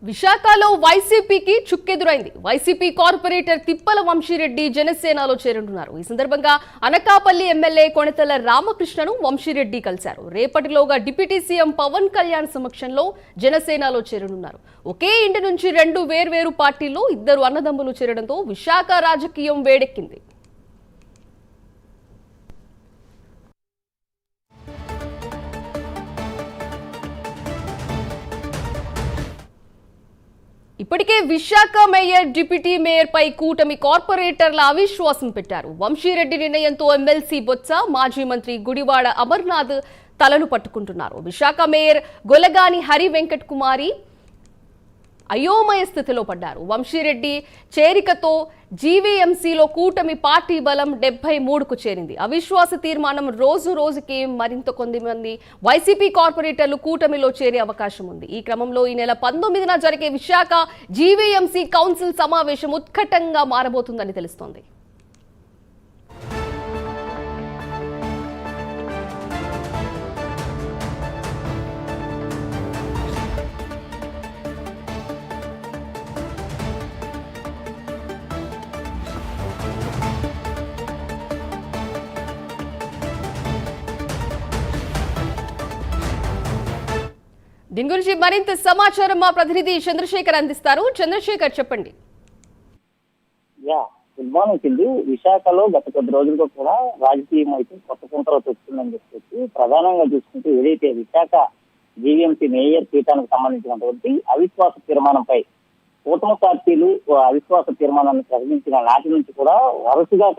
విశాఖలో వైసీపీకి చుక్కెదురైంది. YCP corporator తిప్పల వంశీరెడ్డి జనసేనలో చేరుతున్నారు. ఈ సందర్భంగా అనకాపల్లి ఎమ్మెల్యే కొణితెల రామకృష్ణను వంశీరెడ్డి కలిశారు. రేపటిలోగా డిప్యూటీ సీఎం పవన్ కళ్యాణ్ సమక్షంలో జనసేనలో చేరనున్నారు. ఒకే ఇంటి నుంచి రెండు వేర్వేరు పార్టీల్లో ఇద్దరు అన్నదమ్ములు చేరడంతో విశాఖ రాజకీయం వేడెక్కింది. ఇప్పటికే విశాఖ మేయర్ డిప్యూటీ మేయర్ పై కూటమి కార్పొరేటర్ల అవిశ్వాసం పెట్టారు. వంశీరెడ్డి నిర్ణయంతో ఎమ్మెల్సీ బొత్స, మాజీ మంత్రి గుడివాడ అమర్నాథ్ తలను పట్టుకుంటున్నారు. విశాఖ మేయర్ గొలగాని హరి వెంకట్ కుమారి అయోమయ స్థితిలో పడ్డారు. వంశీరెడ్డి చేరికతో జీవీఎంసీలో కూటమి పార్టీ బలం 73కు చేరింది. అవిశ్వాస తీర్మానం రోజు రోజుకి మరింత కొంతమంది వైసీపీ కార్పొరేటర్లు కూటమిలో చేరే అవకాశం ఉంది. ఈ క్రమంలో ఈ నెల 19న జరిగే విశాఖ జీవీఎంసీ కౌన్సిల్ సమావేశం ఉత్కటంగా మారబోతుందని తెలుస్తోంది. దీని గురించి మరింత సమాచారం మా ప్రతినిధి చంద్రశేఖర్ అందిస్తారు. చంద్రశేఖర్, చెప్పండి. Good morning Sindhu. విశాఖలో గత కొద్ది రోజులుగా కూడా రాజకీయం అయితే కొత్త కుంటలో తొక్కుతుందని చెప్పేసి ప్రధానంగా చూసుకుంటే ఏదైతే విశాఖ జీవీఎంసీ మేయర్ పీఠానికి సంబంధించినటువంటి అవిశ్వాస తీర్మానంపై కూటమి పార్టీలు అవిశ్వాస తీర్మానాన్ని ప్రకటించిన నాటి నుంచి కూడా వరుసగా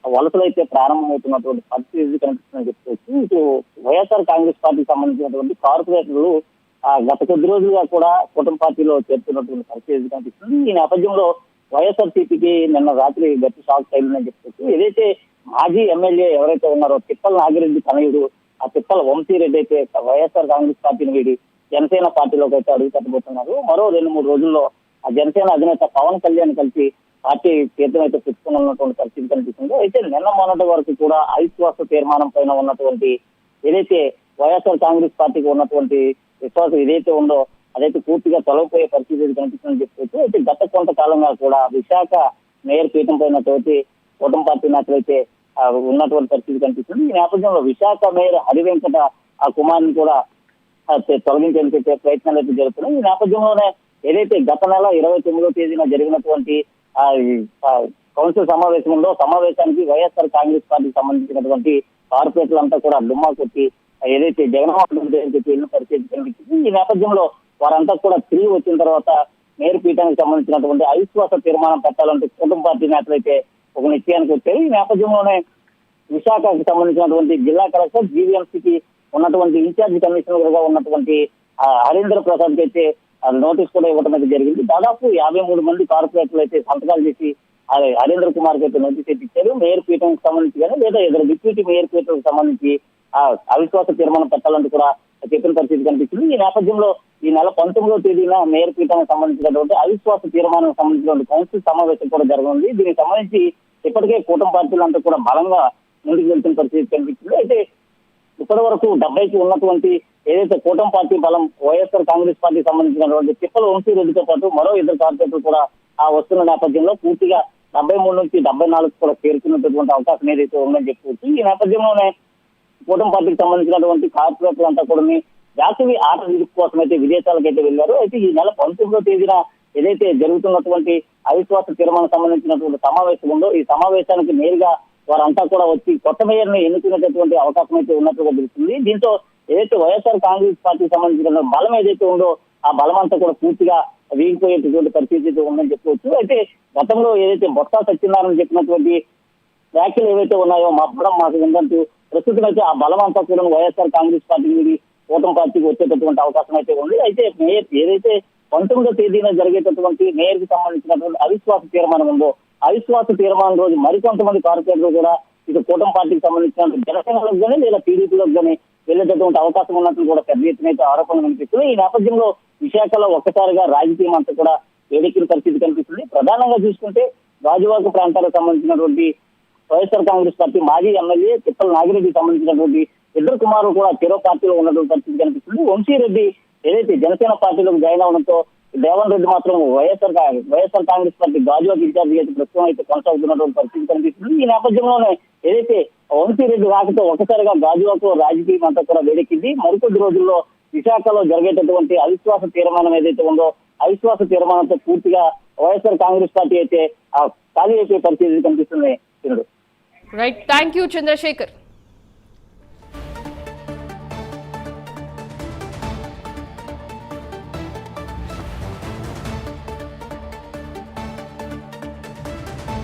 వలసలు అయితే ప్రారంభమవుతున్నటువంటి పరిస్థితి కనిపిస్తుందని చెప్పేసి ఇటు వైఎస్ఆర్ కాంగ్రెస్ పార్టీకి సంబంధించినటువంటి కార్పొరేటర్లు గత కొద్ది రోజులుగా కూడా కూటమి పార్టీలో చేరుతున్నటువంటి పరిస్థితి కనిపిస్తుంది. ఈ నేపథ్యంలో వైఎస్ఆర్సీపీకి నిన్న రాత్రి గట్టి షాక్ తగిలిందని చెప్పేసి ఏదైతే మాజీ ఎమ్మెల్యే ఎవరైతే ఉన్నారో తిప్పల నాగిరెడ్డి తనయుడు ఆ తిప్పల వంశీరెడ్డి అయితే వైఎస్ఆర్ కాంగ్రెస్ పార్టీని వీడి జనసేన పార్టీలోకి అయితే అడుగు పెట్టబోతున్నారు. మరో 2-3 రోజుల్లో ఆ జనసేన అధినేత పవన్ కళ్యాణ్ కలిసి పార్టీ తీర్థం అయితే పుచ్చుకున్నటువంటి పరిస్థితి కనిపిస్తుంది. అయితే నిన్న మొన్నటి వరకు కూడా అవిశ్వాస తీర్మానం పైన ఉన్నటువంటి ఏదైతే వైఎస్ఆర్ కాంగ్రెస్ పార్టీకి ఉన్నటువంటి విశ్వాసం ఏదైతే ఉందో అదైతే పూర్తిగా తొలగిపోయే పరిస్థితి కనిపిస్తుందని చెప్పొచ్చు. అయితే గత కొంతకాలంగా కూడా విశాఖ మేయర్ పీఠం పైన తోటి కూటమి పార్టీ నేతలు అయితే ఉన్నటువంటి పరిస్థితి కనిపిస్తుంది. ఈ నేపథ్యంలో విశాఖ మేయర్ హరి వెంకట ఆ కుమార్ని కూడా తొలగించేందుకు ప్రయత్నాలు అయితే జరుగుతున్నాయి. ఈ నేపథ్యంలోనే ఏదైతే గత నెల 29వ తేదీన జరిగినటువంటి కౌన్సిల్ సమావేశానికి వైఎస్ఆర్ కాంగ్రెస్ పార్టీకి సంబంధించినటువంటి కార్పొరేటర్లంతా కూడా డుమ్మా కొట్టి ఏదైతే జగన్మోహన్ రెడ్డి వెళ్ళిన పరిస్థితి కనిపించింది. ఈ నేపథ్యంలో వారంతా కూడా తిరిగి వచ్చిన తర్వాత మేయర్ పీఠానికి సంబంధించినటువంటి అవిశ్వాస తీర్మానం పెట్టాలంటే కూటమి పార్టీ నేతలు అయితే ఒక నిశ్చయానికి వచ్చారు. ఈ నేపథ్యంలోనే విశాఖకు సంబంధించినటువంటి జిల్లా కలెక్టర్ జీవీఎంసీకి ఉన్నటువంటి ఇన్ఛార్జ్ కమిషనర్ గా ఉన్నటువంటి హరీంద్ర ప్రసాద్ కి అయితే నోటీస్ కూడా ఇవ్వడం అయితే జరిగింది. దాదాపు 53 మంది కార్పొరేటర్లు అయితే సంతకాలు చేసి హరీంద్ర కుమార్ కి అయితే నోటీస్ అయితే ఇచ్చారు. మేయర్ పీఠంకి సంబంధించి కానీ లేదా ఇద్దరు డిప్యూటీ మేయర్ పీఠంకి సంబంధించి అవిశ్వాస తీర్మానం పెట్టాలంటూ కూడా చెప్పిన పరిస్థితి కనిపిస్తుంది. ఈ నేపథ్యంలో ఈ నెల 19వ తేదీన మేయర్ పీఠానికి సంబంధించినటువంటి అవిశ్వాస తీర్మానానికి సంబంధించినటువంటి కౌన్సిల్ సమావేశం కూడా జరగనుంది. దీనికి సంబంధించి ఇప్పటికే కూటమి పార్టీలంతా కూడా బలంగా ముందుకు వెళ్తున్న పరిస్థితి కనిపిస్తుంది. అయితే ఇప్పటి వరకు 70కి ఉన్నటువంటి ఏదైతే కూటమి పార్టీ బలం వైఎస్ఆర్ కాంగ్రెస్ పార్టీకి సంబంధించినటువంటి తిప్పల వంశీరెడ్డితో పాటు మరో ఇద్దరు కార్పొరేటర్లు కూడా వస్తున్న నేపథ్యంలో పూర్తిగా 73 నుంచి 74 కూడా చేరుకున్నటువంటి అవకాశం ఏదైతే ఉందని చెప్పవచ్చు. ఈ నేపథ్యంలోనే కూటమి పార్టీకి సంబంధించినటువంటి కార్పొరేటర్లు అంతా కూడా వేసవి ఆట విడుపు కోసం అయితే విదేశాలకు అయితే వెళ్లారు. అయితే ఈ నెల 19వ తేదీన ఏదైతే జరుగుతున్నటువంటి అవిశ్వాస తీర్మానం సంబంధించినటువంటి సమావేశం ఉందో ఈ సమావేశానికి నేరుగా వారంతా కూడా వచ్చి కొత్త మేయర్ని ఎన్నుకునేటటువంటి అవకాశం అయితే ఉన్నట్టుగా తెలుస్తుంది. దీంతో ఏదైతే వైఎస్ఆర్ కాంగ్రెస్ పార్టీకి సంబంధించిన బలం ఏదైతే ఉందో ఆ బలం అంతా కూడా పూర్తిగా వీగిపోయేటటువంటి పరిస్థితి ఉందని చెప్పవచ్చు. అయితే గతంలో ఏదైతే బొత్స సత్యనారాయణ చెప్పినటువంటి వ్యాఖ్యలు ఏవైతే ఉన్నాయో మా బలం మాకు ఉందంటూ ప్రస్తుతం అయితే ఆ బలం అంతా కూడా వైఎస్ఆర్ కాంగ్రెస్ పార్టీ కూటమి పార్టీకి వచ్చేటటువంటి అవకాశం అయితే ఉంది. అయితే మేయర్ ఏదైతే 19వ తేదీన జరిగేటటువంటి మేయర్ కి సంబంధించినటువంటి అవిశ్వాస తీర్మానం ఉందో అవిశ్వాస తీర్మానం రోజు మరికొంతమంది కార్పొరేటర్లు కూడా ఇటు కూటమి పార్టీకి సంబంధించిన జనసేనలకు కానీ లేదా టీడీపీలకు కానీ వెళ్లేటటువంటి అవకాశం ఉన్నట్లు కూడా పెద్ద ఎత్తున అయితే ఆరోపణలు కనిపిస్తుంది. ఈ నేపథ్యంలో విశాఖలో ఒక్కసారిగా రాజకీయం అంతా కూడా వేడెక్కిన పరిస్థితి కనిపిస్తుంది. ప్రధానంగా చూసుకుంటే రాజువాక ప్రాంతాలకు సంబంధించినటువంటి వైఎస్ఆర్ కాంగ్రెస్ పార్టీ మాజీ ఎమ్మెల్యే తిప్పల నాగిరెడ్డికి సంబంధించినటువంటి ఇద్దరు కుమారులు కూడా చెరో పార్టీలో ఉన్నటువంటి పరిస్థితి కనిపిస్తుంది. వంశీరెడ్డి ఏదైతే జనసేన పార్టీలోకి జాయిన్ అవడంతో రేవంత్ రెడ్డి మాత్రం వైఎస్ఆర్ కాంగ్రెస్ పార్టీ గాజువాక ఇన్ఛార్జి అయితే ప్రస్తుతం అయితే కొనసాగుతున్నటువంటి పరిస్థితి కనిపిస్తుంది. ఈ నేపథ్యంలోనే ఏదైతే వంశీరెడ్డి రాకతో ఒకసారిగా గాజువాకలో రాజకీయం అంతా కూడా వేడెక్కింది. మరికొద్ది రోజుల్లో విశాఖలో జరిగేటటువంటి అవిశ్వాస తీర్మానం ఏదైతే ఉందో అవిశ్వాస తీర్మానంతో పూర్తిగా వైఎస్ఆర్ కాంగ్రెస్ పార్టీ అయితే ఖాళీ అయిపోయే పరిస్థితి కనిపిస్తుంది. Right, thank you Chandrasekhar.